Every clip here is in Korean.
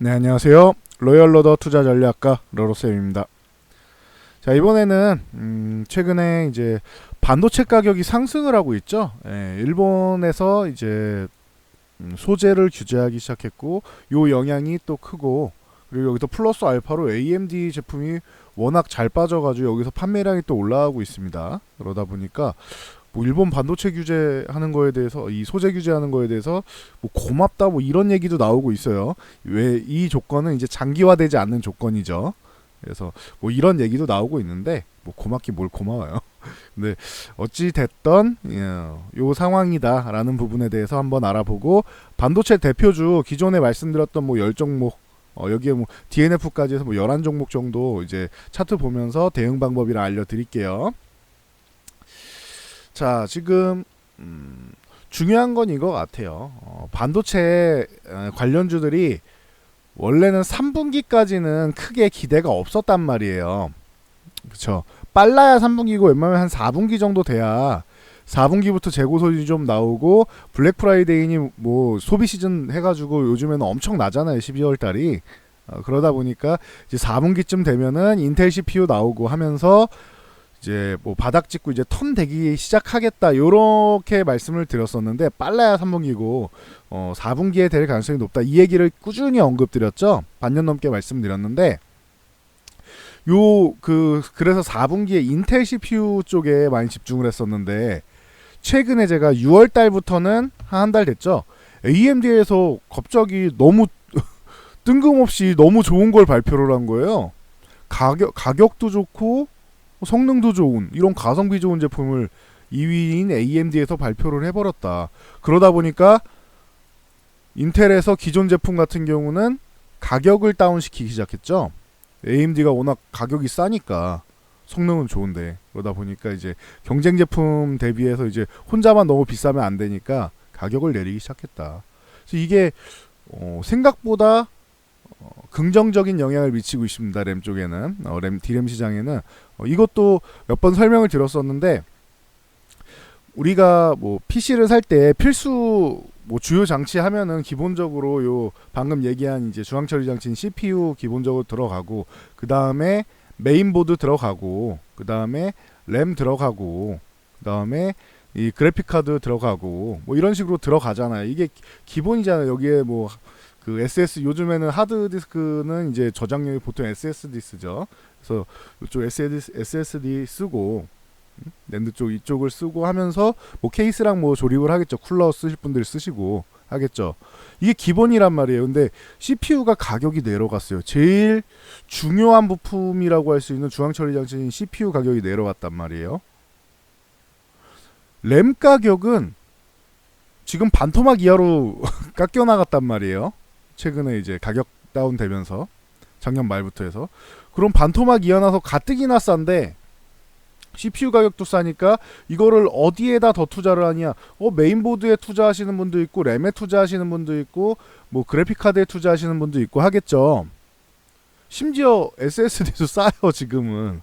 네, 안녕하세요. 로열로더 투자전략가 러로쌤입니다. 자, 이번에는 최근에 이제 반도체 가격이 상승을 하고 있죠. 일본에서 이제 소재를 규제하기 시작했고, 요 영향이 또 크고, 그리고 여기서 플러스 알파로 AMD 제품이 워낙 잘 빠져가지고 여기서 판매량이 또 올라가고 있습니다. 그러다 보니까 뭐 일본 반도체 규제하는 거에 대해서, 이 소재 규제하는 거에 대해서 뭐 고맙다 뭐 이런 얘기도 나오고 있어요. 왜 이 조건은 이제 장기화되지 않는 조건이죠. 그래서 뭐 이런 얘기도 나오고 있는데 뭐 고맙긴 뭘 고마워요. 근데 어찌 됐던 요 상황이다라는 부분에 대해서 한번 알아보고, 반도체 대표주 기존에 말씀드렸던 뭐 10종목, 여기에 뭐 DNF까지 해서 뭐 11종목 정도 이제 차트 보면서 대응 방법이랑 알려드릴게요. 자, 지금 중요한 건 이거 같아요. 반도체 관련주들이 원래는 3분기까지는 크게 기대가 없었단 말이에요. 그쵸? 빨라야 3분기고 웬만하면 한 4분기 정도 돼야 4분기부터 재고 소진이 좀 나오고, 블랙 프라이데이니 뭐 소비 시즌 해가지고 요즘에는 엄청 나잖아요, 12월 달이. 그러다 보니까 이제 4분기쯤 되면은 인텔 CPU 나오고 하면서 이제 뭐 바닥 찍고 이제 턴 되기 시작하겠다 요렇게 말씀을 드렸었는데, 빨라야 3분기고 4분기에 될 가능성이 높다, 이 얘기를 꾸준히 언급드렸죠. 반년 넘게 말씀드렸는데, 그래서 4분기에 인텔 CPU 쪽에 많이 집중을 했었는데, 최근에 제가 6월 달부터는 한 달 됐죠. AMD에서 갑자기 너무 뜬금없이 너무 좋은 걸 발표를 한 거예요. 가격도 좋고 성능도 좋은 이런 가성비 좋은 제품을 2위인 AMD에서 발표를 해버렸다. 그러다 보니까 인텔에서 기존 제품 같은 경우는 가격을 다운시키기 시작했죠. AMD가 워낙 가격이 싸니까 성능은 좋은데, 그러다 보니까 이제 경쟁 제품 대비해서 이제 혼자만 너무 비싸면 안 되니까 가격을 내리기 시작했다. 그래서 이게 생각보다 긍정적인 영향을 미치고 있습니다. 램 쪽에는, D램 시장에는. 이것도 몇 번 설명을 드렸었는데, 우리가 뭐 PC를 살 때 필수 뭐 주요 장치 하면은 기본적으로 요 방금 얘기한 이제 중앙 처리 장치인 CPU 기본적으로 들어가고, 그 다음에 메인보드 들어가고, 그 다음에 램 들어가고, 그 다음에 이 그래픽 카드 들어가고, 뭐 이런 식으로 들어가잖아요. 이게 기본이잖아요. 여기에 뭐 그 SS, 요즘에는 하드 디스크는 이제 저장력이 보통 SSD 쓰죠. 그래서 이쪽 SSD 쓰고, 랜드 쪽 이쪽을 쓰고 하면서 뭐 케이스랑 뭐 조립을 하겠죠. 쿨러 쓰실 분들 쓰시고 하겠죠. 이게 기본이란 말이에요. 근데 CPU가 가격이 내려갔어요. 제일 중요한 부품이라고 할 수 있는 중앙 처리 장치인 CPU 가격이 내려갔단 말이에요. 램 가격은 지금 반토막 이하로 깎여 나갔단 말이에요. 최근에 이제 가격 다운되면서 작년 말부터 해서. 그럼 반토막 이하 나서 가뜩이나 싼데 CPU 가격도 싸니까 이거를 어디에다 더 투자를 하냐? 메인보드에 투자하시는 분도 있고, 램에 투자하시는 분도 있고, 뭐 그래픽 카드에 투자하시는 분도 있고 하겠죠. 심지어 SSD도 싸요 지금은.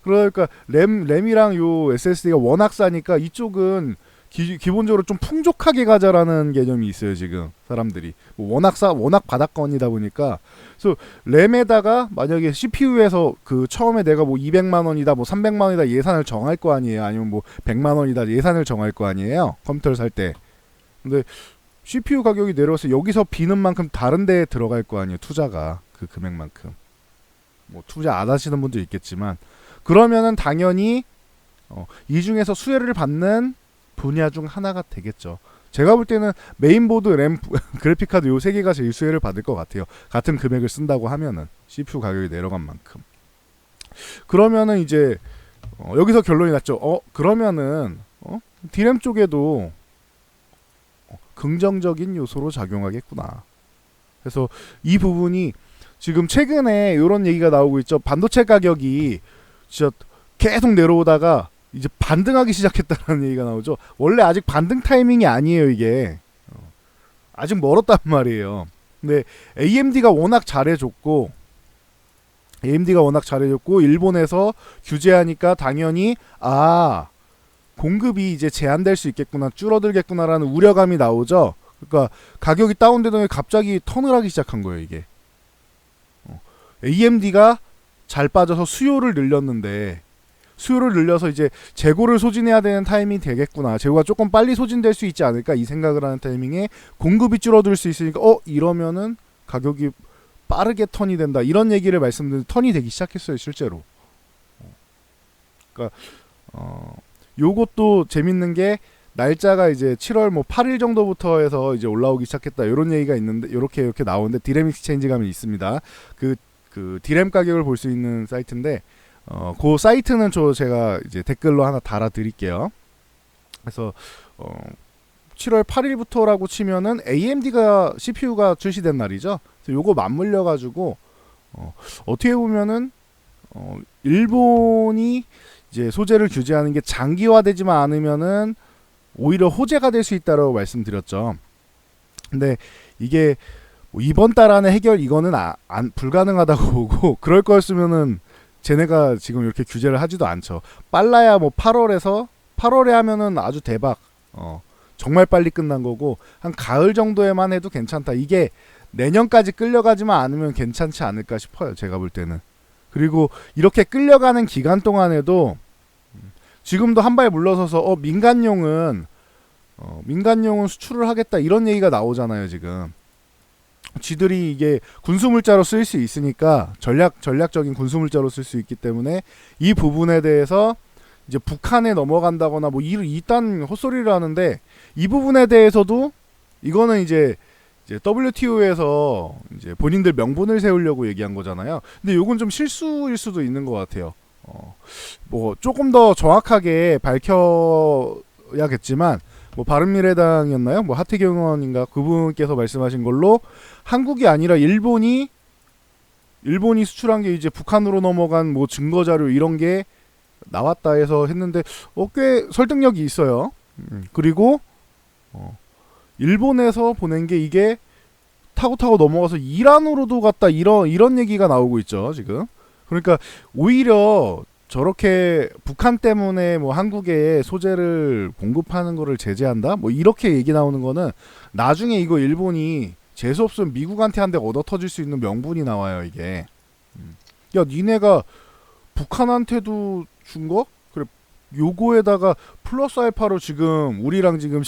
그러니까 램이랑 요 SSD가 워낙 싸니까 이쪽은 기본적으로 좀 풍족하게 가자라는 개념이 있어요 지금 사람들이. 뭐 워낙 바닥권이다 보니까. 그래서 램에다가 만약에 CPU에서 그 처음에 내가 뭐 200만 원이다 뭐 300만 원이다 예산을 정할 거 아니에요. 아니면 뭐 100만 원이다 예산을 정할 거 아니에요, 컴퓨터를 살 때. 근데 CPU 가격이 내려와서 여기서 비는 만큼 다른 데에 들어갈 거 아니에요, 투자가. 그 금액만큼. 뭐 투자 안 하시는 분도 있겠지만, 그러면은 당연히 이 중에서 수혜를 받는 분야 중 하나가 되겠죠. 제가 볼 때는 메인보드, 램, 그래픽카드 요 세 개가 제일 수혜를 받을 것 같아요. 같은 금액을 쓴다고 하면은 CPU 가격이 내려간 만큼. 그러면은 이제 여기서 결론이 났죠. 그러면은 D램 쪽에도 긍정적인 요소로 작용하겠구나. 그래서 이 부분이 지금 최근에 이런 얘기가 나오고 있죠. 반도체 가격이 진짜 계속 내려오다가 이제 반등하기 시작했다는 얘기가 나오죠. 원래 아직 반등 타이밍이 아니에요 이게. 아직 멀었단 말이에요. 근데 AMD가 워낙 잘해줬고 일본에서 규제하니까 당연히 공급이 이제 제한될 수 있겠구나, 줄어들겠구나라는 우려감이 나오죠. 그러니까 가격이 다운되더니 갑자기 턴을 하기 시작한 거예요, 이게. AMD가 잘 빠져서 수요를 늘렸는데 수요를 늘려서 이제 재고를 소진해야 되는 타이밍이 되겠구나. 재고가 조금 빨리 소진될 수 있지 않을까 이 생각을 하는 타이밍에 공급이 줄어들 수 있으니까 이러면은 가격이 빠르게 턴이 된다. 이런 얘기를 말씀드린 턴이 되기 시작했어요, 실제로. 그러니까 요것도 재밌는 게 날짜가 이제 7월 뭐 8일 정도부터 해서 이제 올라오기 시작했다. 이런 얘기가 있는데 이렇게 나오는데 디램 익스체인지 가면 있습니다. 그 디램 가격을 볼 수 있는 사이트인데 그 사이트는 제가 이제 댓글로 하나 달아 드릴게요. 그래서 7월 8일부터라고 치면은 AMD가 CPU가 출시된 날이죠. 그래서 요거 맞물려 가지고 어떻게 보면은 일본이 이제 소재를 규제하는 게 장기화되지만 않으면은 오히려 호재가 될 수 있다라고 말씀드렸죠. 근데 이게 뭐 이번 달 안에 해결 이거는 불가능하다고 보고 그럴 거였으면은 쟤네가 지금 이렇게 규제를 하지도 않죠. 빨라야 뭐 8월에 하면은 아주 대박. 정말 빨리 끝난 거고 한 가을 정도에만 해도 괜찮다. 이게 내년까지 끌려가지만 않으면 괜찮지 않을까 싶어요. 제가 볼 때는. 그리고 이렇게 끌려가는 기간 동안에도 지금도 한 발 물러서서 민간용은 수출을 하겠다 이런 얘기가 나오잖아요. 지금 지들이 이게 군수물자로 쓰일 수 있으니까 전략적인 군수물자로 쓸 수 있기 때문에 이 부분에 대해서 이제 북한에 넘어간다거나 뭐 이딴 헛소리를 하는데 이 부분에 대해서도 이거는 이제 WTO에서 이제 본인들 명분을 세우려고 얘기한 거잖아요. 근데 요건 좀 실수일 수도 있는 것 같아요. 뭐 조금 더 정확하게 밝혀야겠지만 뭐 바른미래당이었나요? 뭐 하태경 의원인가 그분께서 말씀하신 걸로 한국이 아니라 일본이 수출한 게 이제 북한으로 넘어간 뭐 증거 자료 이런 게 나왔다 해서 했는데 꽤 설득력이 있어요. 그리고 일본에서 보낸 게 이게 타고 넘어가서 이란으로도 갔다 이런 얘기가 나오고 있죠, 지금. 그러니까 오히려 저렇게 북한 때문에 뭐 한국에 소재를 공급하는 거를 제재한다? 뭐 이렇게 얘기 나오는 거는 나중에 이거 일본이 재수 없으면 미국한테 한 대 얻어 터질 수 있는 명분이 나와요, 이게. 야, 니네가 북한한테도 준 거? 그래, 요거에다가 플러스 알파로 지금 우리랑 지금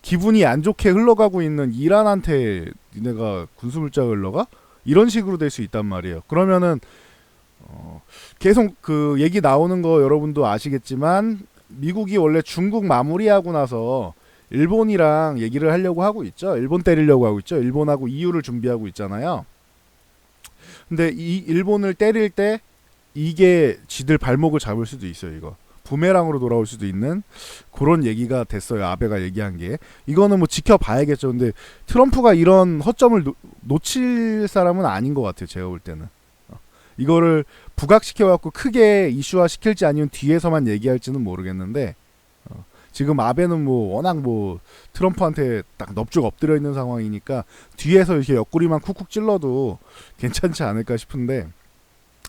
기분이 안 좋게 흘러가고 있는 이란한테 니네가 군수물자가 흘러가? 이런 식으로 될 수 있단 말이에요. 그러면은 계속 그 얘기 나오는 거 여러분도 아시겠지만 미국이 원래 중국 마무리하고 나서 일본이랑 얘기를 하려고 하고 있죠. 일본 때리려고 하고 있죠. 일본하고 EU를 준비하고 있잖아요. 근데 이 일본을 때릴 때 이게 지들 발목을 잡을 수도 있어요. 이거 부메랑으로 돌아올 수도 있는 그런 얘기가 됐어요. 아베가 얘기한 게. 이거는 뭐 지켜봐야겠죠. 근데 트럼프가 이런 허점을 놓칠 사람은 아닌 것 같아요. 제가 볼 때는. 이거를 부각시켜갖고 크게 이슈화 시킬지 아니면 뒤에서만 얘기할지는 모르겠는데 지금 아베는 뭐 워낙 뭐 트럼프한테 딱 넙죽 엎드려 있는 상황이니까 뒤에서 이렇게 옆구리만 쿡쿡 찔러도 괜찮지 않을까 싶은데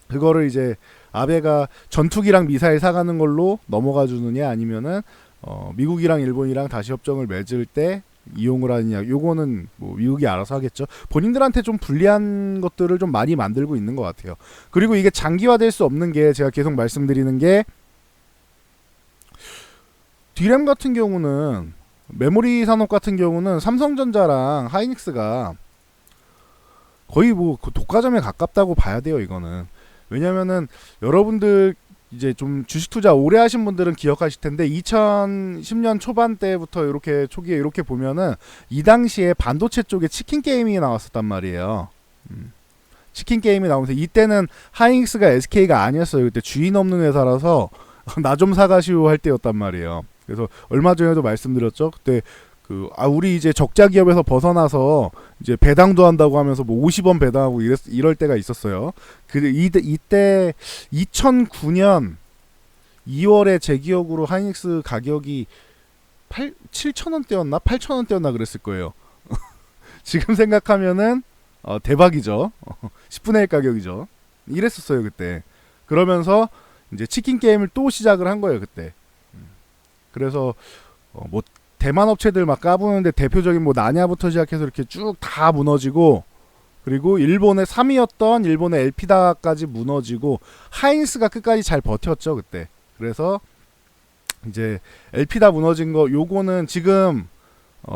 그거를 이제 아베가 전투기랑 미사일 사가는 걸로 넘어가 주느냐 아니면은 미국이랑 일본이랑 다시 협정을 맺을 때 이용을 하느냐 요거는 뭐 미국이 알아서 하겠죠. 본인들한테 좀 불리한 것들을 좀 많이 만들고 있는 것 같아요. 그리고 이게 장기화될 수 없는 게 제가 계속 말씀드리는 게 디램 같은 경우는 메모리 산업 같은 경우는 삼성전자랑 하이닉스가 거의 뭐 독과점에 가깝다고 봐야 돼요. 이거는 왜냐면은 여러분들 이제 좀 주식 투자 오래 하신 분들은 기억하실 텐데 2010년 초반 때부터 이렇게 초기에 이렇게 보면은 이 당시에 반도체 쪽에 치킨 게임이 나왔었단 말이에요. 치킨 게임이 나오면서 이때는 하이닉스가 SK가 아니었어요. 그때 주인 없는 회사라서 나 좀 사가시오 할 때였단 말이에요. 그래서 얼마 전에도 말씀드렸죠. 그때 우리 이제 적자 기업에서 벗어나서 이제 배당도 한다고 하면서 뭐 50원 배당하고 이럴 때가 있었어요. 이때 2009년 2월에 제 기억으로 하이닉스 가격이 7,000원대였나 8,000원대였나 그랬을 거예요. 지금 생각하면은 대박이죠. 10분의 1 가격이죠. 이랬었어요 그때. 그러면서 이제 치킨 게임을 또 시작을 한 거예요 그때. 그래서 뭐 대만 업체들 막 까부는데 대표적인 뭐 나냐부터 시작해서 이렇게 쭉 다 무너지고, 그리고 일본의 3위였던 일본의 엘피다까지 무너지고, 하인스가 끝까지 잘 버텼죠 그때. 그래서 이제 엘피다 무너진 거 요거는 지금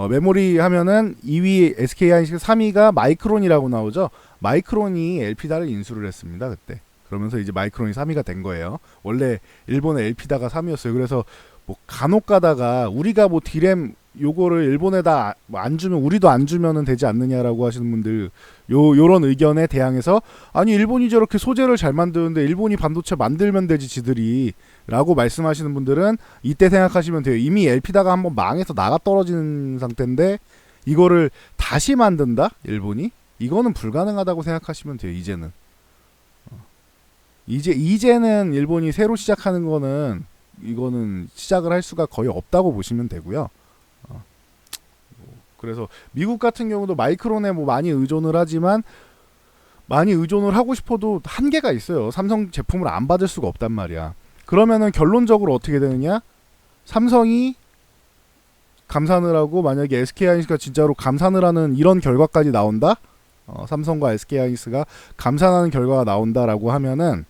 메모리 하면은 2위 SK 하이닉스, 3위가 마이크론이라고 나오죠. 마이크론이 엘피다를 인수를 했습니다 그때. 그러면서 이제 마이크론이 3위가 된 거예요. 원래 일본의 엘피다가 3위였어요. 그래서 뭐 간혹 가다가 우리가 뭐 디램 요거를 일본에다 안 주면 우리도 안 주면은 되지 않느냐라고 하시는 분들, 요런 의견에 대항해서, 아니 일본이 저렇게 소재를 잘 만드는데 일본이 반도체 만들면 되지 지들이 라고 말씀하시는 분들은 이때 생각하시면 돼요. 이미 엘피다가 한번 망해서 나가 떨어진 상태인데 이거를 다시 만든다 일본이? 이거는 불가능하다고 생각하시면 돼요. 이제는 일본이 새로 시작하는 거는, 이거는 시작을 할 수가 거의 없다고 보시면 되고요. 그래서 미국 같은 경우도 마이크론에 뭐 많이 의존을 하지만, 많이 의존을 하고 싶어도 한계가 있어요. 삼성 제품을 안 받을 수가 없단 말이야. 그러면은 결론적으로 어떻게 되느냐? 삼성이 감산을 하고 만약에 SK하이닉스가 진짜로 감산을 하는 이런 결과까지 나온다? 삼성과 SK하이닉스가 감산하는 결과가 나온다라고 하면은,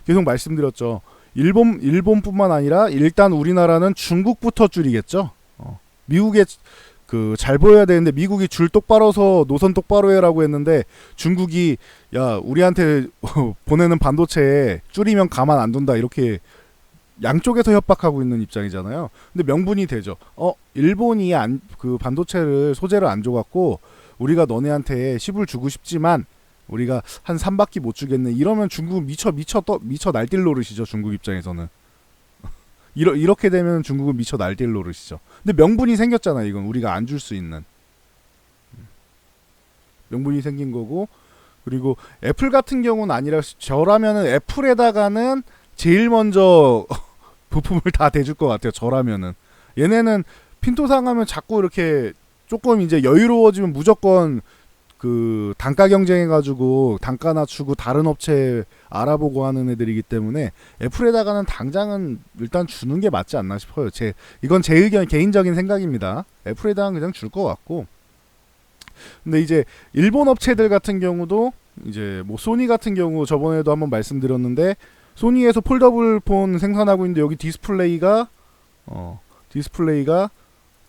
계속 말씀드렸죠. 일본뿐만 아니라 일단 우리나라는 중국부터 줄이겠죠. 미국에 그 잘 보여야 되는데 미국이 줄 똑바로 서 노선 똑바로 해라고 했는데 중국이 야 우리한테 보내는 반도체에 줄이면 가만 안 둔다 이렇게 양쪽에서 협박하고 있는 입장이잖아요. 근데 명분이 되죠. 일본이 그 반도체를 소재를 안 줘갖고 우리가 너네한테 10을 주고 싶지만 우리가 한 3바퀴 못 주겠네. 이러면 중국은 미쳐 날뛸 노릇이죠. 중국 입장에서는. 이렇게 되면 중국은 미쳐 날뛸 노릇이죠. 근데 명분이 생겼잖아. 이건 우리가 안 줄 수 있는 명분이 생긴 거고. 그리고 애플 같은 경우는 아니라, 저라면은 애플에다가는 제일 먼저 부품을 다 대줄 것 같아요. 저라면은. 얘네는 핀토상 하면 자꾸 이렇게 조금 이제 여유로워지면 무조건 그 단가 경쟁해가지고 단가 낮추고 다른 업체 알아보고 하는 애들이기 때문에 애플에다가는 당장은 일단 주는 게 맞지 않나 싶어요. 이건 제 의견, 개인적인 생각입니다. 애플에다가는 그냥 줄 것 같고. 근데 이제 일본 업체들 같은 경우도 이제 뭐 소니 같은 경우 저번에도 한번 말씀드렸는데, 소니에서 폴더블 폰 생산하고 있는데 여기 디스플레이가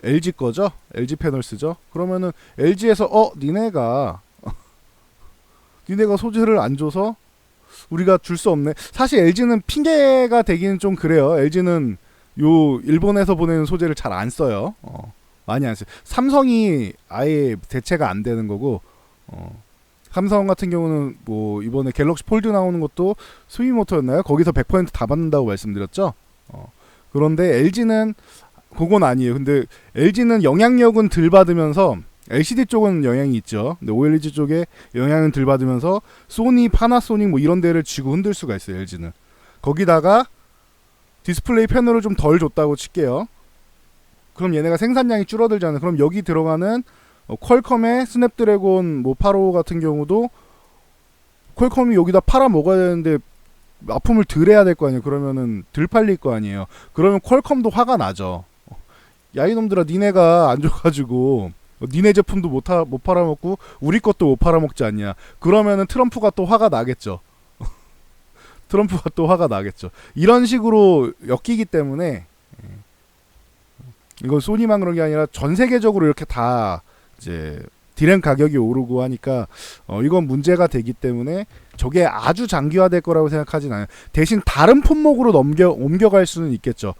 LG 거죠? LG 패널스죠? 그러면은 LG에서 니네가 소재를 안 줘서 우리가 줄 수 없네. 사실 LG는 핑계가 되기는 좀 그래요. LG는 요 일본에서 보내는 소재를 잘 안 써요. 많이 안 써요. 삼성이 아예 대체가 안 되는 거고, 삼성 같은 경우는 뭐 이번에 갤럭시 폴드 나오는 것도 스위모토였나요? 거기서 100%다 받는다고 말씀드렸죠. 그런데 LG는 그건 아니에요. 근데 LG는 영향력은 덜 받으면서, LCD 쪽은 영향이 있죠. 근데 OLED 쪽에 영향은 덜 받으면서 소니, 파나소닉 뭐 이런 데를 쥐고 흔들 수가 있어요. LG는. 거기다가 디스플레이 패널을 좀 덜 줬다고 칠게요. 그럼 얘네가 생산량이 줄어들잖아요. 그럼 여기 들어가는 퀄컴의 스냅드래곤 뭐 8호 같은 경우도 퀄컴이 여기다 팔아 먹어야 되는데 납품을 덜 해야 될 거 아니에요. 그러면은 덜 팔릴 거 아니에요. 그러면 퀄컴도 화가 나죠. 야 이놈들아, 니네가 안 줘가지고 니네 제품도 못 팔아먹고 우리 것도 못 팔아먹지 않냐. 그러면은 트럼프가 또 화가 나겠죠. 트럼프가 또 화가 나겠죠. 이런 식으로 엮이기 때문에 이건 소니만 그런 게 아니라 전 세계적으로 이렇게 다 이제 디램 가격이 오르고 하니까 이건 문제가 되기 때문에 저게 아주 장기화될 거라고 생각하진 않아요. 대신 다른 품목으로 옮겨갈 수는 있겠죠.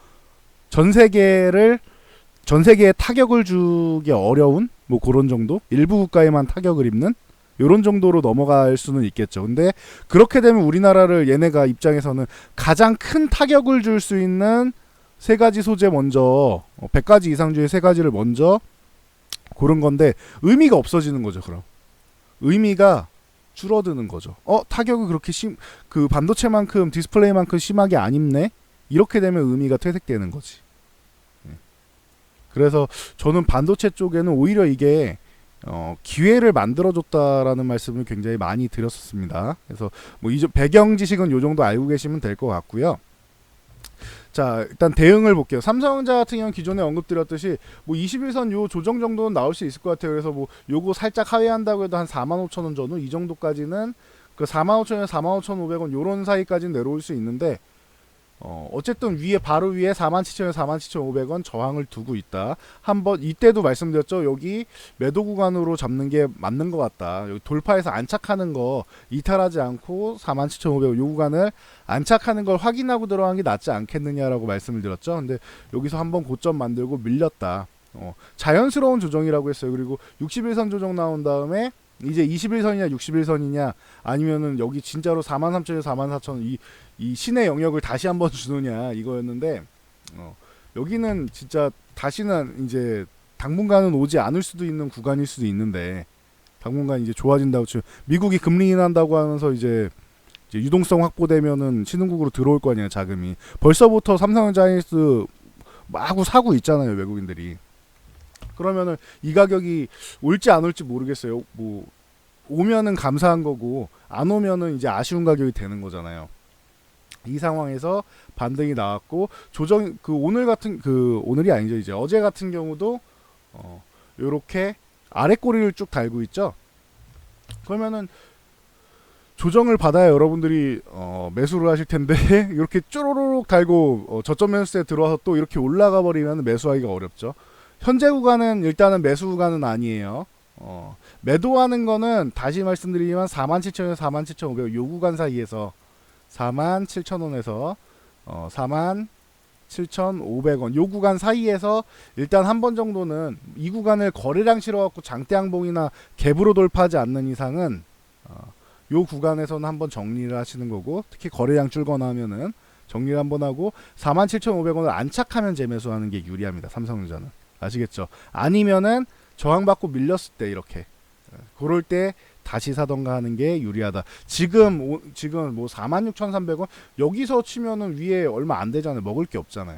전 세계에 타격을 주기 어려운 뭐 그런 정도? 일부 국가에만 타격을 입는 요런 정도로 넘어갈 수는 있겠죠. 근데 그렇게 되면 우리나라를 얘네가 입장에서는 가장 큰 타격을 줄 수 있는 3가지 소재 먼저 100가지 이상 중에 3가지를 먼저 고른 건데 의미가 없어지는 거죠. 그럼 의미가 줄어드는 거죠. 타격이 그렇게 그 반도체만큼 디스플레이만큼 심하게 안 입네? 이렇게 되면 의미가 퇴색되는 거지. 그래서 저는 반도체 쪽에는 오히려 이게 기회를 만들어줬다라는 말씀을 굉장히 많이 드렸었습니다. 그래서 뭐 배경 지식은 요 정도 알고 계시면 될 것 같고요. 자, 일단 대응을 볼게요. 삼성전자 같은 경우는 기존에 언급드렸듯이 뭐 21선 요 조정 정도는 나올 수 있을 것 같아요. 그래서 뭐 요거 살짝 하회한다고 해도 한 45,000원 전후 이 정도까지는 그 45,000원, 45,500원 요런 사이까지는 내려올 수 있는데 어쨌든 위에 바로 위에 47,000원, 47,500원 저항을 두고 있다. 한번 이때도 말씀드렸죠. 여기 매도 구간으로 잡는 게 맞는 것 같다. 여기 돌파해서 안착하는 거 이탈하지 않고 47,500원 요 구간을 안착하는 걸 확인하고 들어간 게 낫지 않겠느냐라고 말씀을 드렸죠. 근데 여기서 한번 고점 만들고 밀렸다. 자연스러운 조정이라고 했어요. 그리고 61선 조정 나온 다음에 이제 21선이냐 61선이냐 아니면은 여기 진짜로 43,000원, 44,000원 이 신의 영역을 다시 한번 주느냐 이거였는데 여기는 진짜 다시는 이제 당분간은 오지 않을 수도 있는 구간일 수도 있는데 당분간 이제 좋아진다고 치고 미국이 금리 인한다고 하면서 이제 유동성 확보되면은 신흥국으로 들어올 거 아니에요 자금이. 벌써부터 삼성전자 하이닉스 마구 사고 있잖아요 외국인들이. 그러면은 이 가격이 올지 안 올지 모르겠어요. 뭐 오면은 감사한 거고 안 오면은 이제 아쉬운 가격이 되는 거잖아요. 이 상황에서 반등이 나왔고 조정 그 오늘 같은 그 오늘이 아니죠 이제 어제 같은 경우도 요렇게 아래 꼬리를 쭉 달고 있죠. 그러면은 조정을 받아야 여러분들이 매수를 하실 텐데 이렇게 쪼로록 달고 저점 매수세 들어와서 또 이렇게 올라가 버리면 매수하기가 어렵죠. 현재 구간은 일단은 매수 구간은 아니에요. 매도하는 거는 다시 말씀드리지만 47,000원, 47,500원 요 구간 사이에서 47,000원에서 47,500원 요 구간 사이에서 일단 한 번 정도는 이 구간을 거래량 실어갖고 장대양봉이나 갭으로 돌파하지 않는 이상은 요 구간에서는 한번 정리를 하시는 거고 특히 거래량 줄거나 하면은 정리를 한번 하고 47,500원을 안착하면 재매수하는 게 유리합니다. 삼성전자는 아시겠죠? 아니면은 저항받고 밀렸을 때 이렇게 그럴 때 다시 사던가 하는 게 유리하다. 지금 뭐 46,300원 여기서 치면은 위에 얼마 안 되잖아요. 먹을 게 없잖아요.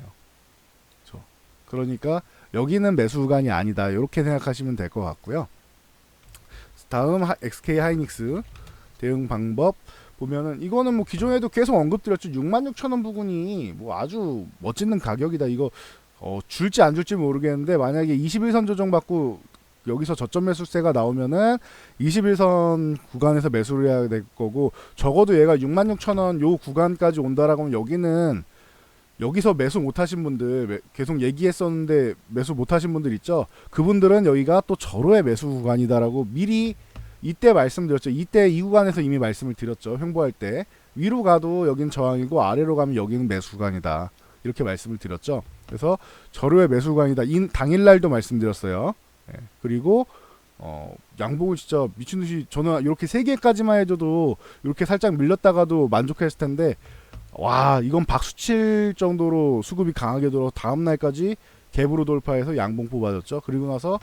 그렇죠? 그러니까 여기는 매수 구간이 아니다. 이렇게 생각하시면 될 것 같고요. 다음 SK 하이닉스 대응 방법 보면은 이거는 뭐 기존에도 계속 언급드렸죠. 66,000원 부근이 뭐 아주 멋지는 가격이다. 이거 줄지 안 줄지 모르겠는데 만약에 21선 조정 받고 여기서 저점 매수세가 나오면은 21선 구간에서 매수를 해야 될 거고 적어도 얘가 66,000원 요 구간까지 온다라고 하면 여기는 여기서 매수 못하신 분들 계속 얘기했었는데 매수 못하신 분들 있죠. 그분들은 여기가 또 절호의 매수 구간이다라고 미리 이때 말씀드렸죠. 이때 이 구간에서 이미 말씀을 드렸죠. 횡보할 때 위로 가도 여긴 저항이고 아래로 가면 여기는 매수 구간이다. 이렇게 말씀을 드렸죠. 그래서 절호의 매수 구간이다. 당일날도 말씀드렸어요. 네. 그리고 양봉을 진짜 미친듯이 저는 이렇게 3개까지만 해줘도 이렇게 살짝 밀렸다가도 만족했을 텐데 와 이건 박수 칠 정도로 수급이 강하게 들어 다음날까지 갭으로 돌파해서 양봉 뽑아줬죠. 그리고 나서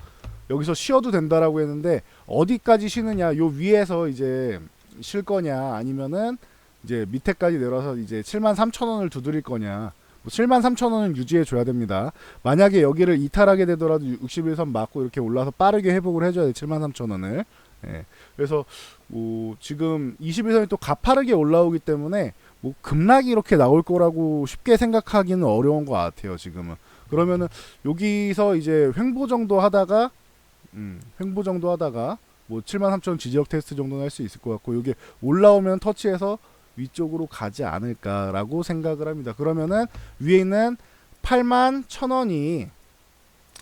여기서 쉬어도 된다라고 했는데 어디까지 쉬느냐 요 위에서 이제 쉴 거냐 아니면은 이제 밑에까지 내려서 이제 73,000원을 두드릴 거냐 73,000원은 유지해 줘야 됩니다. 만약에 여기를 이탈하게 되더라도 61선 맞고 이렇게 올라서 빠르게 회복을 해줘야 돼 73,000원을. 예. 그래서 뭐 지금 21선이 또 가파르게 올라오기 때문에 뭐 급락이 이렇게 나올 거라고 쉽게 생각하기는 어려운 것 같아요 지금은. 그러면은 여기서 이제 횡보 정도 하다가 뭐 73,000원 지지력 테스트 정도는 할 수 있을 것 같고 이게 올라오면 터치해서 위쪽으로 가지 않을까라고 생각을 합니다. 그러면은 위에 있는 81,000원이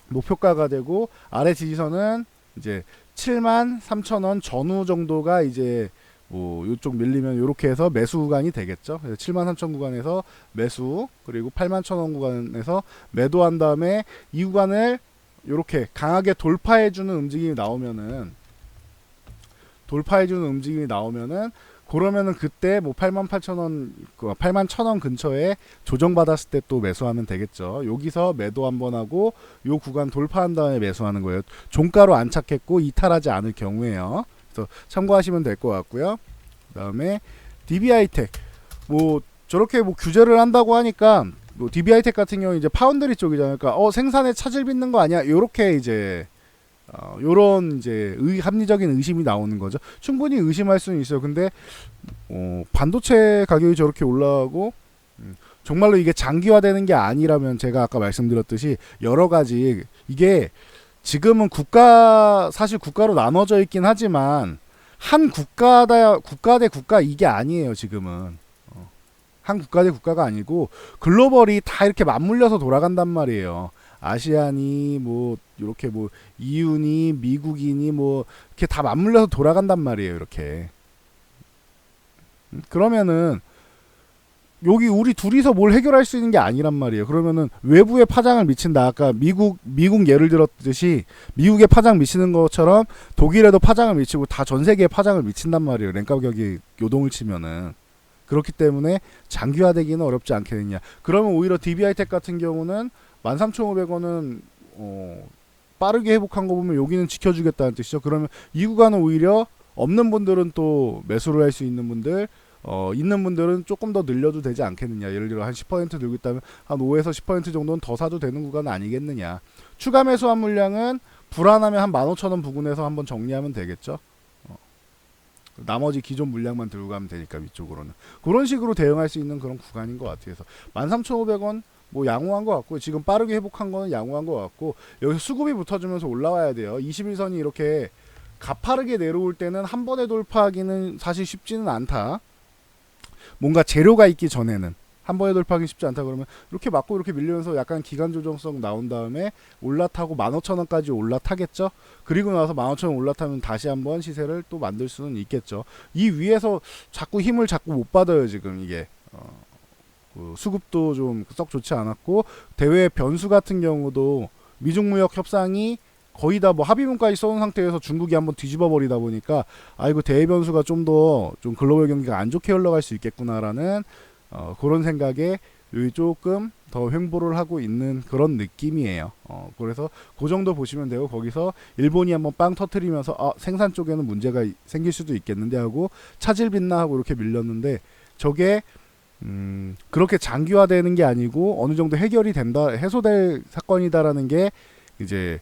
목표가가 되고 아래 지지선은 이제 73,000원 전후 정도가 이제 뭐 이쪽 밀리면 이렇게 해서 매수 구간이 되겠죠. 그래서 73,000 구간에서 매수 그리고 81,000원 구간에서 매도한 다음에 이 구간을 이렇게 강하게 돌파해주는 움직임이 나오면은 그러면은 그때 뭐 88,000원, 81,000원 근처에 조정받았을 때 또 매수하면 되겠죠. 여기서 매도 한번 하고 요 구간 돌파한 다음에 매수하는 거예요. 종가로 안착했고 이탈하지 않을 경우에요. 그래서 참고하시면 될 것 같고요. 그다음에 DB하이텍 뭐 저렇게 뭐 규제를 한다고 하니까 뭐 DB하이텍 같은 경우 이제 파운드리 쪽이잖아요. 그러니까 생산에 차질 빚는 거 아니야? 요렇게 이제 요런 이제 합리적인 의심이 나오는 거죠. 충분히 의심할 수는 있어요. 근데 반도체 가격이 저렇게 올라가고 정말로 이게 장기화되는 게 아니라면 제가 아까 말씀드렸듯이 여러 가지 이게 지금은 사실 국가로 나눠져 있긴 하지만 한 국가 대 국가 이게 아니에요. 지금은 한 국가 대 국가가 아니고 글로벌이 다 이렇게 맞물려서 돌아간단 말이에요. 아시안이 뭐 이렇게 뭐 EU니 미국이니 뭐 이렇게 다 맞물려서 돌아간단 말이에요. 이렇게 그러면은 여기 우리 둘이서 뭘 해결할 수 있는 게 아니란 말이에요. 그러면은 외부에 파장을 미친다. 아까 미국 예를 들었듯이 미국에 파장 미치는 것처럼 독일에도 파장을 미치고 다 전 세계에 파장을 미친단 말이에요. 렌 가격이 요동을 치면은. 그렇기 때문에 장기화되기는 어렵지 않겠느냐. 그러면 오히려 DB하이텍 같은 경우는 13,500원은 빠르게 회복한 거 보면 여기는 지켜주겠다는 뜻이죠. 그러면 이 구간은 오히려 없는 분들은 또 매수를 할 수 있는 분들, 있는 분들은 조금 더 늘려도 되지 않겠느냐. 예를 들어 한 10% 늘고 있다면 한 5에서 10% 정도는 더 사도 되는 구간은 아니겠느냐. 추가 매수한 물량은 불안하면 한 15,000원 부근에서 한번 정리하면 되겠죠. 나머지 기존 물량만 들고 가면 되니까 위쪽으로는 그런 식으로 대응할 수 있는 그런 구간인 것 같아요. 그래서 13,500원 뭐 양호한 것 같고 지금 빠르게 회복한 거는 양호한 것 같고 여기서 수급이 붙어주면서 올라와야 돼요. 21선이 이렇게 가파르게 내려올 때는 한 번에 돌파하기는 사실 쉽지는 않다. 뭔가 재료가 있기 전에는 한 번에 돌파하기 쉽지 않다. 그러면 이렇게 맞고 이렇게 밀리면서 약간 기간 조정성 나온 다음에 올라타고 15,000원까지 올라타겠죠. 그리고 나서 15,000원 올라타면 다시 한번 시세를 또 만들 수는 있겠죠. 이 위에서 자꾸 힘을 자꾸 못 받아요. 지금 이게 수급도 좀 썩 좋지 않았고 대외 변수 같은 경우도 미중무역 협상이 거의 다 뭐 합의문까지 써온 상태에서 중국이 한번 뒤집어 버리다 보니까 아이고 대외 변수가 좀 더 좀 글로벌 경기가 안 좋게 흘러갈 수 있겠구나라는 그런 생각에 여기 조금 더 횡보를 하고 있는 그런 느낌이에요. 그래서 그 정도 보시면 되고 거기서 일본이 한번 빵 터트리면서 생산 쪽에는 문제가 생길 수도 있겠는데 하고 차질 빚나 하고 이렇게 밀렸는데 저게 그렇게 장기화되는 게 아니고 어느 정도 해결이 된다, 해소될 사건이다라는 게 이제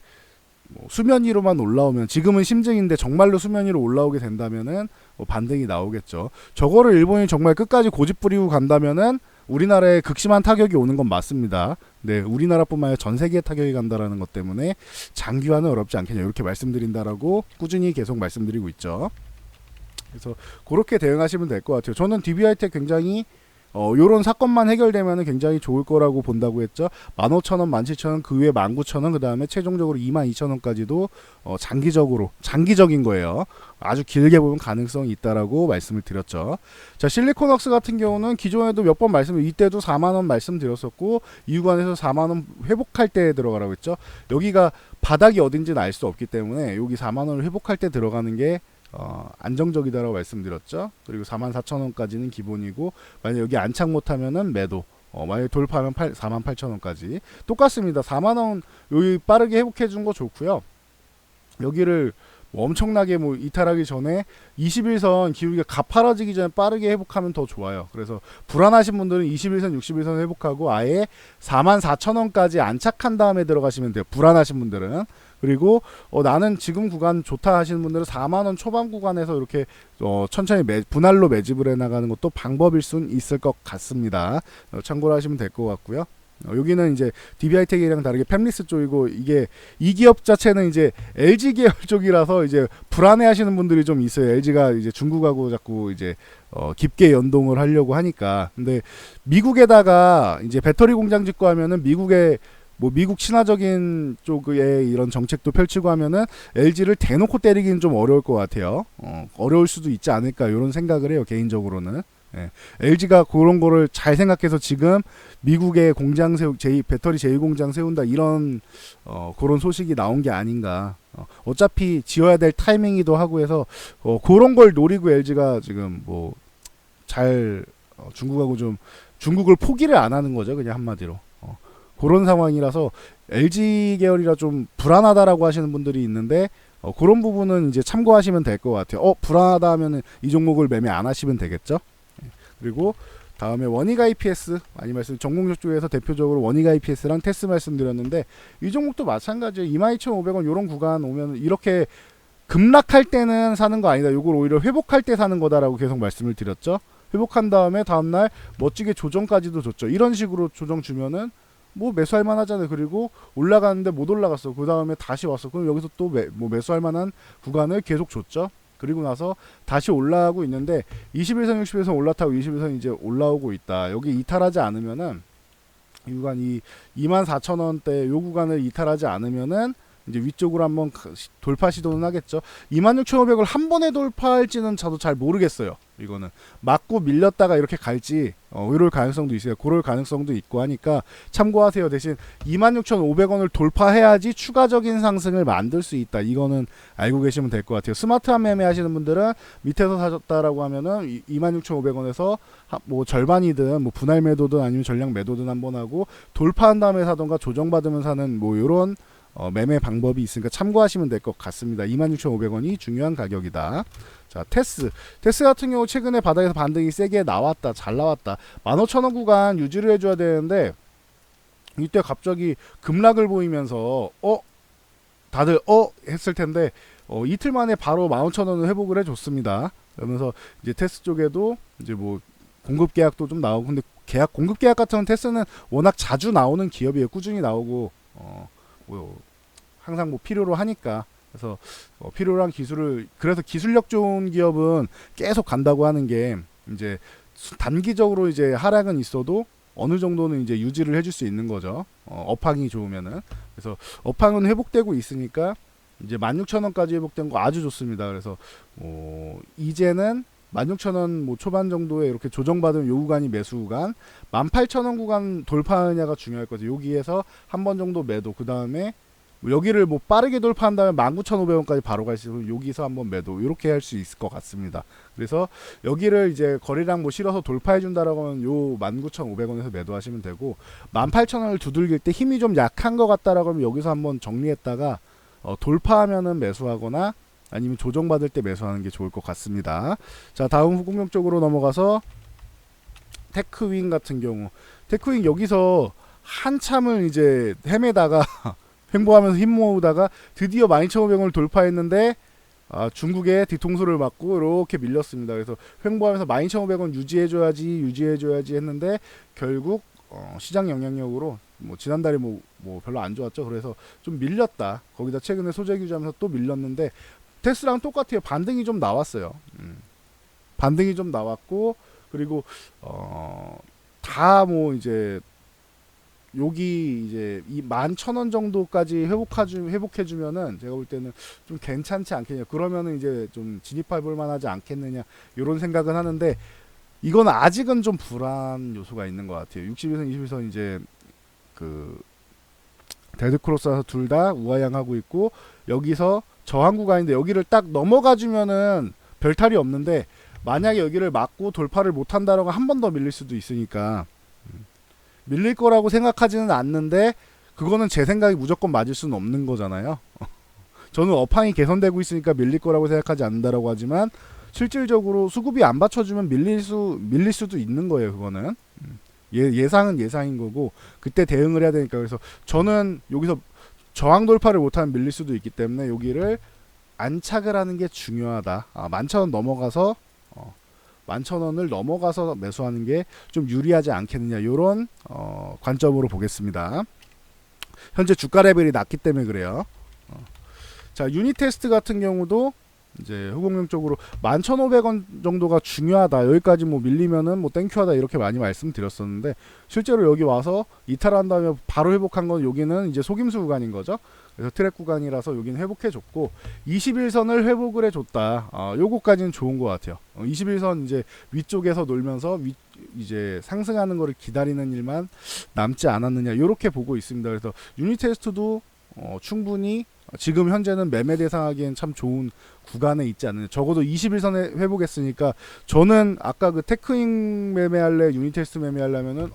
뭐 수면 위로만 올라오면 지금은 심증인데 정말로 수면 위로 올라오게 된다면은 뭐 반등이 나오겠죠. 저거를 일본이 정말 끝까지 고집 부리고 간다면은 우리나라에 극심한 타격이 오는 건 맞습니다. 네, 우리나라뿐만 아니라 전 세계에 타격이 간다라는 것 때문에 장기화는 어렵지 않겠냐 이렇게 말씀드린다라고 꾸준히 계속 말씀드리고 있죠. 그래서 그렇게 대응하시면 될 것 같아요. 저는 DB하이텍 굉장히 요런 사건만 해결되면 굉장히 좋을 거라고 본다고 했죠. 15,000원, 17,000원, 그 위에 19,000원, 그 다음에 최종적으로 22,000원까지도 장기적인 거예요. 아주 길게 보면 가능성이 있다라고 말씀을 드렸죠. 자, 실리콘웍스 같은 경우는 기존에도 몇 번 이때도 4만원 말씀드렸었고 이 구간에서 4만원 회복할 때 들어가라고 했죠. 여기가 바닥이 어딘지는 알 수 없기 때문에 여기 4만원을 회복할 때 들어가는 게 안정적이다라고 말씀드렸죠. 그리고 44,000원까지는 기본이고 만약 여기 안착 못하면은 매도. 만약 돌파하면 48,000원까지 똑같습니다. 4만원 여기 빠르게 회복해준 거 좋고요. 여기를 뭐 엄청나게 뭐 이탈하기 전에 21선 기울기가 가파라지기 전에 빠르게 회복하면 더 좋아요. 그래서 불안하신 분들은 21선, 61선 회복하고 아예 44,000원까지 안착한 다음에 들어가시면 돼요. 불안하신 분들은. 그리고 나는 지금 구간 좋다 하시는 분들은 4만원 초반 구간에서 이렇게 천천히 분할로 매집을 해나가는 것도 방법일 수는 있을 것 같습니다. 참고를 하시면 될 것 같고요. 여기는 이제 DB하이텍이랑 다르게 팹리스 쪽이고 이게 이 기업 자체는 이제 LG 계열 쪽이라서 이제 불안해하시는 분들이 좀 있어요. LG가 이제 중국하고 자꾸 이제 깊게 연동을 하려고 하니까. 근데 미국에다가 이제 배터리 공장 짓고 하면은 미국 친화적인 쪽의 이런 정책도 펼치고 하면은 LG를 대놓고 때리기는 좀 어려울 것 같아요. 어려울 수도 있지 않을까 이런 생각을 해요. 개인적으로는. 예. LG가 그런 거를 잘 생각해서 지금 미국에 배터리 제2공장 세운다 이런 그런 소식이 나온 게 아닌가. 어차피 지어야 될 타이밍이기도 하고 해서 그런 걸 노리고 LG가 지금 뭐 잘 중국하고 좀 중국을 포기를 안 하는 거죠. 그냥 한마디로. 그런 상황이라서 LG 계열이라 좀 불안하다라고 하시는 분들이 있는데 그런 부분은 이제 참고하시면 될 것 같아요. 불안하다 하면은 이 종목을 매매 안 하시면 되겠죠. 그리고 다음에 원익 IPS 많이 전공적 쪽에서 대표적으로 원익 IPS랑 테스 말씀드렸는데 이 종목도 마찬가지예요. 22,500원 이런 구간 오면 이렇게 급락할 때는 사는 거 아니다. 이걸 오히려 회복할 때 사는 거다라고 계속 말씀을 드렸죠. 회복한 다음에 다음날 멋지게 조정까지도 줬죠. 이런 식으로 조정 주면은 뭐 매수할 만하잖아요. 그리고 올라가는데 못 올라갔어. 그 다음에 다시 왔어. 그럼 여기서 또 뭐 매수할 만한 구간을 계속 줬죠. 그리고 나서 다시 올라가고 있는데 21선 60에서 올라타고 21선 이제 올라오고 있다. 여기 이탈하지 않으면은 이 구간 이 24,000원대 요 구간을 이탈하지 않으면은 이제 위쪽으로 한번 돌파 시도는 하겠죠. 26,500을 한 번에 돌파할지는 저도 잘 모르겠어요. 이거는 맞고 밀렸다가 이렇게 갈지 이럴 가능성도 있어요. 그럴 가능성도 있고 하니까 참고하세요. 대신 26,500원을 돌파해야지 추가적인 상승을 만들 수 있다. 이거는 알고 계시면 될 것 같아요. 스마트한 매매 하시는 분들은 밑에서 사셨다라고 하면은 26,500원에서 뭐 절반이든 뭐 분할 매도든 아니면 전량 매도든 한번 하고 돌파한 다음에 사던가 조정받으면 사는 뭐 요런 매매 방법이 있으니까 참고하시면 될 것 같습니다. 26,500원이 중요한 가격이다. 자, 테스 같은 경우 최근에 바닥에서 반등이 세게 나왔다. 잘 나왔다. 15,000원 구간 유지를 해줘야 되는데 이때 갑자기 급락을 보이면서 다들 했을 텐데 이틀 만에 바로 15,000원을 회복을 해줬습니다. 그러면서 이제 테스 쪽에도 이제 뭐 공급 계약도 좀 나오고, 근데 공급 계약 같은 테스는 워낙 자주 나오는 기업이에요. 꾸준히 나오고 뭐 항상 뭐 필요로 하니까. 그래서 필요로 한 기술을, 그래서 기술력 좋은 기업은 계속 간다고 하는 게 이제 단기적으로 이제 하락은 있어도 어느 정도는 이제 유지를 해줄 수 있는 거죠. 업황이 좋으면은. 그래서 업황은 회복되고 있으니까 이제 16,000원까지 회복된 거 아주 좋습니다. 그래서 이제는 16,000원 뭐 초반 정도에 이렇게 조정받은 요 구간이 매수 구간, 18,000원 구간 돌파하느냐가 중요할 거죠. 여기에서 한 번 정도 매도, 그 다음에 여기를 뭐 빠르게 돌파한 다음에 19,500원까지 바로 갈 수 있으면 여기서 한번 매도, 이렇게 할 수 있을 것 같습니다. 그래서 여기를 이제 거래량 뭐 실어서 돌파해 준다라고 하면 요 19,500원에서 매도하시면 되고, 18,000원을 두들길 때 힘이 좀 약한 것 같다라고 하면 여기서 한번 정리했다가 돌파하면은 매수하거나 아니면 조정받을 때 매수하는 게 좋을 것 같습니다. 자, 다음 후공격 쪽으로 넘어가서 테크윙 같은 경우, 테크윙 여기서 한참을 이제 헤매다가 횡보하면서 힘 모으다가 드디어 12,500원을 돌파했는데 중국의 뒤통수를 맞고 이렇게 밀렸습니다. 그래서 횡보하면서 12,500원 유지해줘야지 했는데 결국 시장 영향력으로 뭐 지난달에 뭐 별로 안 좋았죠. 그래서 좀 밀렸다. 거기다 최근에 소재 규제하면서 또 밀렸는데 테스랑 똑같아요. 반등이 좀 나왔어요. 반등이 좀 나왔고, 그리고 다 뭐 이제 여기 이제 이 11,000원 정도까지 회복해주면은 제가 볼 때는 좀 괜찮지 않겠냐. 그러면은 이제 좀 진입해볼 만하지 않겠느냐, 이런 생각은 하는데, 이건 아직은 좀 불안 요소가 있는 것 같아요. 60일선, 21선 이제 그 데드크로스라서 둘 다 우하향하고 있고, 여기서 저항 구간인데 여기를 딱 넘어가주면은 별탈이 없는데, 만약에 여기를 막고 돌파를 못한다라고 한 번 더 밀릴 수도 있으니까 밀릴 거라고 생각하지는 않는데, 그거는 제 생각이 무조건 맞을 수는 없는 거잖아요. 저는 업황이 개선되고 있으니까 밀릴 거라고 생각하지 않는다라고 하지만 실질적으로 수급이 안 받쳐주면 밀릴 수도 있는 거예요. 그거는 예상은 예상인 거고 그때 대응을 해야 되니까. 그래서 저는 여기서 저항 돌파를 못하면 밀릴 수도 있기 때문에 여기를 안착을 하는 게 중요하다. 11,000원 넘어가서 11,000원을 넘어가서 매수하는 게 좀 유리하지 않겠느냐, 이런 관점으로 보겠습니다. 현재 주가 레벨이 낮기 때문에 그래요. 자, 유닛 테스트 같은 경우도 이제 후공격적으로 11,500원 정도가 중요하다. 여기까지 뭐 밀리면은 뭐 땡큐하다, 이렇게 많이 말씀드렸었는데 실제로 여기 와서 이탈한 다음에 바로 회복한 건 여기는 이제 속임수 구간인 거죠. 그래서 트랙 구간이라서 여기는 회복해줬고 21선을 회복을 해줬다. 요거까지는 좋은 것 같아요. 21선 이제 위쪽에서 놀면서 이제 상승하는 거를 기다리는 일만 남지 않았느냐, 이렇게 보고 있습니다. 그래서 유닛 테스트도 충분히 지금 현재는 매매 대상하기엔 참 좋은 구간에 있지 않느냐. 적어도 21선에 회복했으니까 저는 아까 그 테크잉 매매할래, 유닛 테스트 매매하려면은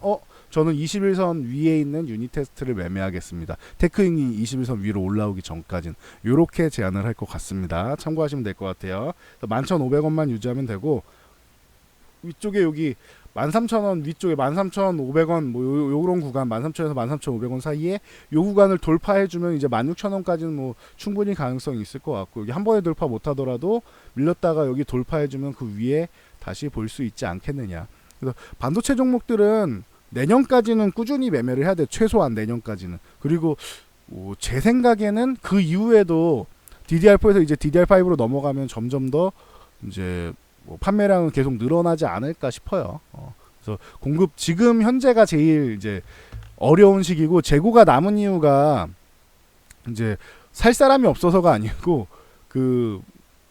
저는 21선 위에 있는 유닛 테스트를 매매하겠습니다. 테크잉이 21선 위로 올라오기 전까지는 이렇게 제안을 할 것 같습니다. 참고하시면 될 것 같아요. 11,500원만 유지하면 되고, 위쪽에 여기 13,000원 위쪽에 13,500원 뭐 요런 구간, 13,000원에서 13,500원 사이에 요 구간을 돌파해주면 이제 16,000원까지는 뭐 충분히 가능성이 있을 것 같고, 여기 한 번에 돌파 못하더라도 밀렸다가 여기 돌파해주면 그 위에 다시 볼 수 있지 않겠느냐. 그래서 반도체 종목들은 내년까지는 꾸준히 매매를 해야 돼. 최소한 내년까지는. 그리고 제 생각에는 그 이후에도 DDR4에서 이제 DDR5로 넘어가면 점점 더 이제 뭐 판매량은 계속 늘어나지 않을까 싶어요. 그래서 공급 지금 현재가 제일 이제 어려운 시기고, 재고가 남은 이유가 이제 살 사람이 없어서가 아니고 그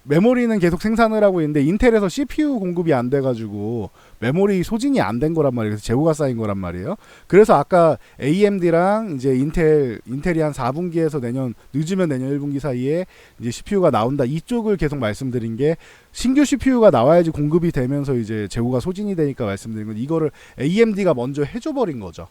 메모리는 계속 생산을 하고 있는데 인텔에서 CPU 공급이 안 돼가지고 메모리 소진이 안 된 거란 말이에요. 그래서 재고가 쌓인 거란 말이에요. 그래서 아까 AMD랑 이제 인텔이 한 4분기에서 늦으면 내년 1분기 사이에 이제 CPU가 나온다, 이쪽을 계속 말씀드린 게, 신규 CPU가 나와야지 공급이 되면서 이제 재고가 소진이 되니까 말씀드린 건, 이거를 AMD가 먼저 해줘 버린 거죠.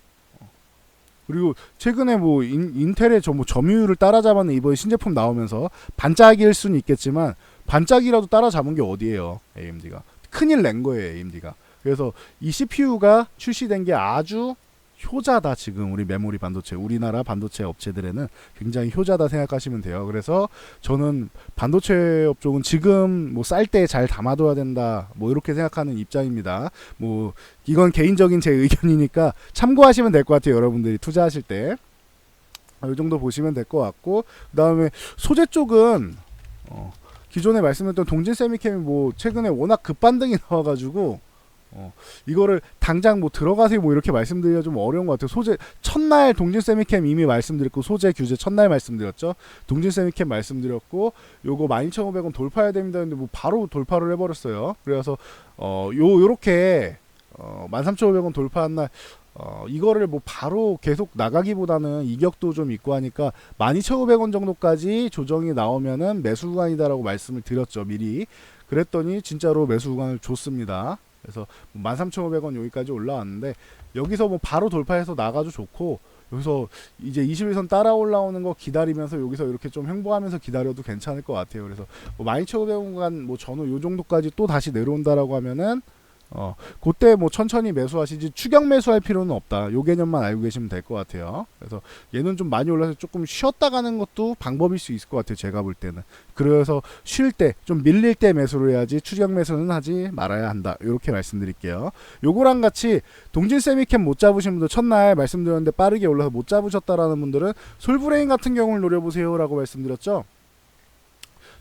그리고 최근에 뭐 인텔의 뭐 점유율을 따라잡았는 이번에 신제품 나오면서 반짝일 수는 있겠지만 반짝이라도 따라잡은 게 어디예요. AMD가 큰일 낸 거예요. AMD가. 그래서 이 CPU가 출시된 게 아주 효자다. 지금 우리 메모리 반도체, 우리나라 반도체 업체들에는 굉장히 효자다 생각하시면 돼요. 그래서 저는 반도체 업종은 지금 뭐 쌀 때 잘 담아둬야 된다, 뭐 이렇게 생각하는 입장입니다. 뭐 이건 개인적인 제 의견이니까 참고하시면 될 것 같아요. 여러분들이 투자하실 때 이 정도 보시면 될 것 같고, 그 다음에 소재 쪽은 기존에 말씀드렸던 동진 세미캠이 뭐 최근에 워낙 급반등이 나와가지고 이거를 당장 뭐 들어가세요 뭐 이렇게 말씀드리기가 좀 어려운 것 같아요. 소재 첫날 동진 세미캠 이미 말씀드렸고, 소재 규제 첫날 말씀드렸죠. 동진 세미캠 말씀드렸고, 요거 12,500원 돌파해야 됩니다 근데 뭐 바로 돌파를 해버렸어요. 그래서 요렇게 13,500원 돌파한 날 이거를 뭐 바로 계속 나가기보다는 이격도 좀 있고 하니까 12,500원 정도까지 조정이 나오면은 매수 구간이다라고 말씀을 드렸죠, 미리. 그랬더니 진짜로 매수 구간을 줬습니다. 그래서 13,500원 여기까지 올라왔는데, 여기서 뭐 바로 돌파해서 나가도 좋고, 여기서 이제 21선 따라 올라오는 거 기다리면서 여기서 이렇게 좀 횡보하면서 기다려도 괜찮을 것 같아요. 그래서 뭐 12,500원 간 뭐 전후 요 정도까지 또 다시 내려온다라고 하면은 그때 뭐 천천히 매수하시지 추격 매수할 필요는 없다. 요 개념만 알고 계시면 될 것 같아요. 그래서 얘는 좀 많이 올라서 조금 쉬었다 가는 것도 방법일 수 있을 것 같아요. 제가 볼 때는. 그래서 쉴 때, 좀 밀릴 때 매수를 해야지 추격 매수는 하지 말아야 한다. 이렇게 말씀드릴게요. 요거랑 같이 동진 세미캠 못 잡으신 분들, 첫날 말씀드렸는데 빠르게 올라서 못 잡으셨다라는 분들은 솔브레인 같은 경우를 노려보세요 라고 말씀드렸죠.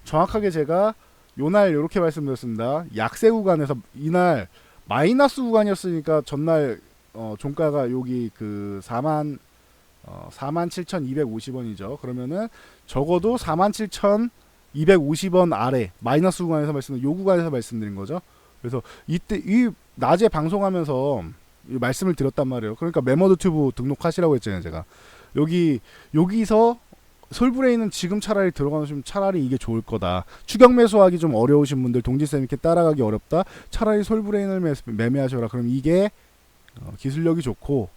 정확하게 제가 요날 이렇게 말씀드렸습니다. 약세 구간에서, 이날 마이너스 구간이었으니까 전날 종가가 여기 그 47,250원이죠. 그러면은 적어도 47,250원 아래 마이너스 구간에서 요 구간에서 말씀드린 거죠. 그래서 이때 이 낮에 방송하면서 말씀을 드렸단 말이에요. 그러니까 메모드 튜브 등록하시라고 했잖아요, 제가. 여기서 솔브레인은 지금 차라리 들어가시면 차라리 이게 좋을 거다. 추격 매수하기 좀 어려우신 분들, 동진쌤 이렇게 따라가기 어렵다, 차라리 솔브레인을 매매하셔라. 그럼 이게 기술력이 좋고,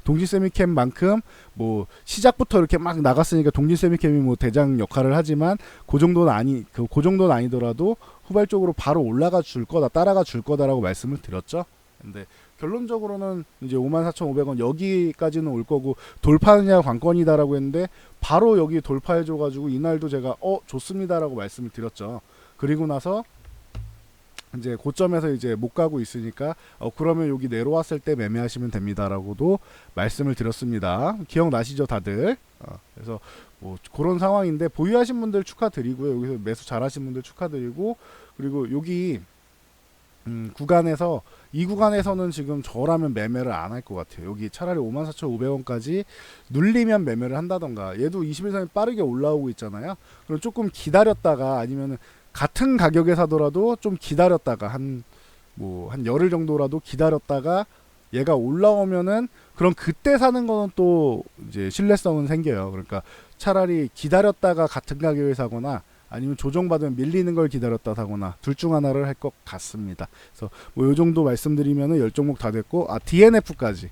동진세미캠만큼 뭐 시작부터 이렇게 막 나갔으니까 동진세미캠이 뭐 대장 역할을 하지만 그 정도는 아니더라도 후발적으로 바로 올라가 줄 거다, 따라가 줄 거다라고 말씀을 드렸죠. 근데 결론적으로는 이제 54,500원 여기까지는 올 거고, 돌파느냐 관건이다라고 했는데 바로 여기 돌파해줘 가지고 이날도 제가 좋습니다라고 말씀을 드렸죠. 그리고 나서 이제 고점에서 이제 못 가고 있으니까 그러면 여기 내려왔을 때 매매하시면 됩니다라고도 말씀을 드렸습니다. 기억나시죠 다들? 그래서 뭐 그런 상황인데, 보유하신 분들 축하드리고요. 여기서 매수 잘하신 분들 축하드리고, 그리고 여기 구간에서, 이 구간에서는 지금 저라면 매매를 안 할 것 같아요. 여기 차라리 54,500원까지 눌리면 매매를 한다던가, 얘도 21선이 빠르게 올라오고 있잖아요. 그럼 조금 기다렸다가, 아니면은 같은 가격에 사더라도 좀 기다렸다가 한 열흘 정도라도 기다렸다가 얘가 올라오면은, 그럼 그때 사는 거는 또 이제 신뢰성은 생겨요. 그러니까 차라리 기다렸다가 같은 가격에 사거나, 아니면 조정받으면 밀리는 걸 기다렸다 사거나, 둘 중 하나를 할 것 같습니다. 그래서 뭐 요 정도 말씀드리면은 10종목 다 됐고, DNF까지.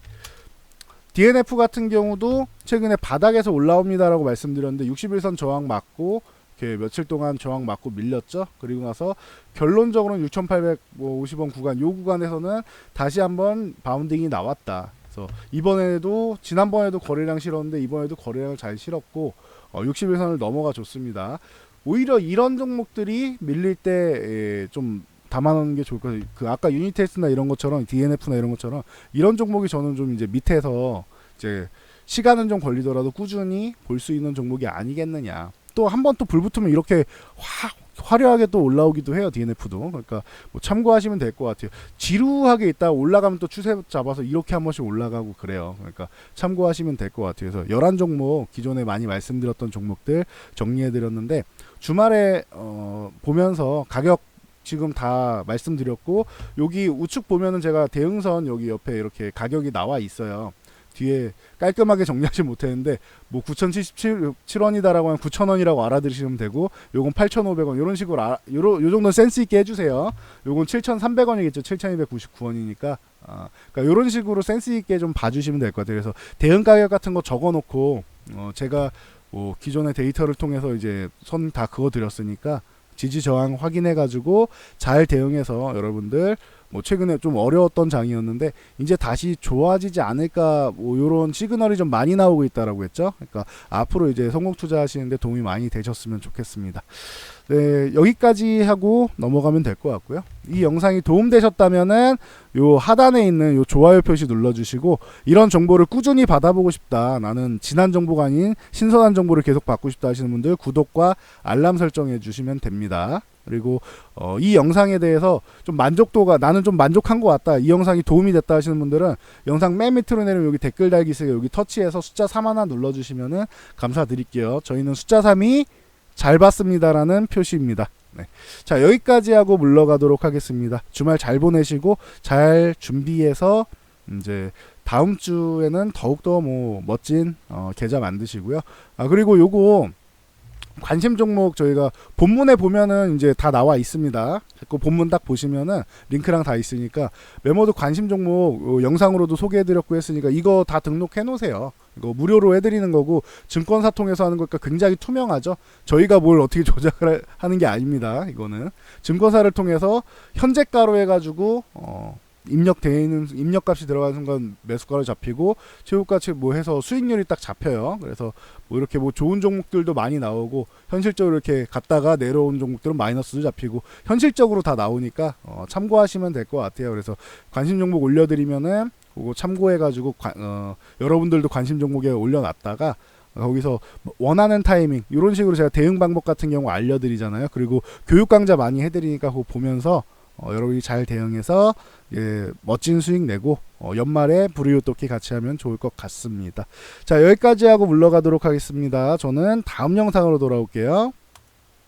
DNF 같은 경우도 최근에 바닥에서 올라옵니다라고 말씀드렸는데 61선 저항 맞고 이렇게 며칠 동안 저항 맞고 밀렸죠. 그리고 나서 결론적으로는 6,850원 구간, 요 구간에서는 다시 한번 바운딩이 나왔다. 그래서 이번에도, 지난번에도 거래량 실었는데 이번에도 거래량을 잘 실었고 61선을 넘어가 줬습니다. 오히려 이런 종목들이 밀릴 때 좀 담아놓는 게 좋을 것 같아요. 그 아까 유니테스나 이런 것처럼 DNF나 이런 것처럼 이런 종목이 저는 좀 이제 밑에서 이제 시간은 좀 걸리더라도 꾸준히 볼 수 있는 종목이 아니겠느냐. 또 한 번 또 불 붙으면 이렇게 화려하게 또 올라오기도 해요. DNF도. 그러니까 뭐 참고하시면 될 것 같아요. 지루하게 있다가 올라가면 또 추세 잡아서 이렇게 한 번씩 올라가고 그래요. 그러니까 참고하시면 될 것 같아요. 그래서 11종목 기존에 많이 말씀드렸던 종목들 정리해드렸는데 주말에 보면서 가격 지금 다 말씀드렸고 여기 우측 보면은 제가 대응선 여기 옆에 이렇게 가격이 나와 있어요. 뒤에 깔끔하게 정리하지 못했는데 뭐 9,077원이다라고 하면 9,000원이라고 알아들으시면 되고 요건 8,500원 이런 식으로 요 정도는 센스 있게 해주세요. 요건 7,300원이겠죠. 7,299원이니까 그러니까 요런 식으로 센스 있게 좀 봐주시면 될 것 같아요. 그래서 대응 가격 같은 거 적어놓고 제가 뭐 기존의 데이터를 통해서 이제 선 다 그어 드렸으니까 지지 저항 확인해 가지고 잘 대응해서 여러분들 뭐 최근에 좀 어려웠던 장이었는데 이제 다시 좋아지지 않을까 뭐 요런 시그널이 좀 많이 나오고 있다라고 했죠. 그러니까 앞으로 이제 성공 투자하시는데 도움이 많이 되셨으면 좋겠습니다. 네, 여기까지 하고 넘어가면 될 것 같고요. 이 영상이 도움되셨다면은 요 하단에 있는 요 좋아요 표시 눌러주시고 이런 정보를 꾸준히 받아보고 싶다. 나는 지난 정보가 아닌 신선한 정보를 계속 받고 싶다 하시는 분들 구독과 알람 설정해 주시면 됩니다. 그리고 이 영상에 대해서 좀 만족도가 나는 좀 만족한 것 같다. 이 영상이 도움이 됐다 하시는 분들은 영상 맨 밑으로 내리면 여기 댓글 달기 있어요. 여기 터치해서 숫자 3 하나 눌러주시면은 감사드릴게요. 저희는 숫자 3이 잘 봤습니다라는 표시입니다. 네. 자 여기까지 하고 물러가도록 하겠습니다. 주말 잘 보내시고 잘 준비해서 이제 다음 주에는 더욱더 뭐 멋진 계좌 만드시고요. 그리고 요거 관심 종목 저희가 본문에 보면은 이제 다 나와 있습니다. 그 본문 딱 보시면은 링크랑 다 있으니까 메모도 관심 종목 영상으로도 소개해드렸고 했으니까 이거 다 등록해 놓으세요. 이거 무료로 해드리는 거고 증권사 통해서 하는 거니까 굉장히 투명하죠. 저희가 뭘 어떻게 조작을 하는 게 아닙니다. 이거는 증권사를 통해서 현재가로 해가지고 입력되어 있는 입력값이 들어가는 순간 매수가로 잡히고 최고가치 뭐 해서 수익률이 딱 잡혀요. 그래서 뭐 이렇게 뭐 좋은 종목들도 많이 나오고 현실적으로 이렇게 갔다가 내려온 종목들은 마이너스도 잡히고 현실적으로 다 나오니까 참고하시면 될 것 같아요. 그래서 관심 종목 올려드리면은 그거 참고해가지고 여러분들도 관심 종목에 올려놨다가 거기서 원하는 타이밍 이런 식으로 제가 대응 방법 같은 경우 알려드리잖아요. 그리고 교육 강좌 많이 해드리니까 그거 보면서 여러분이 잘 대응해서 멋진 수익 내고 연말에 불이웃돕기 같이 하면 좋을 것 같습니다. 자 여기까지 하고 물러가도록 하겠습니다. 저는 다음 영상으로 돌아올게요.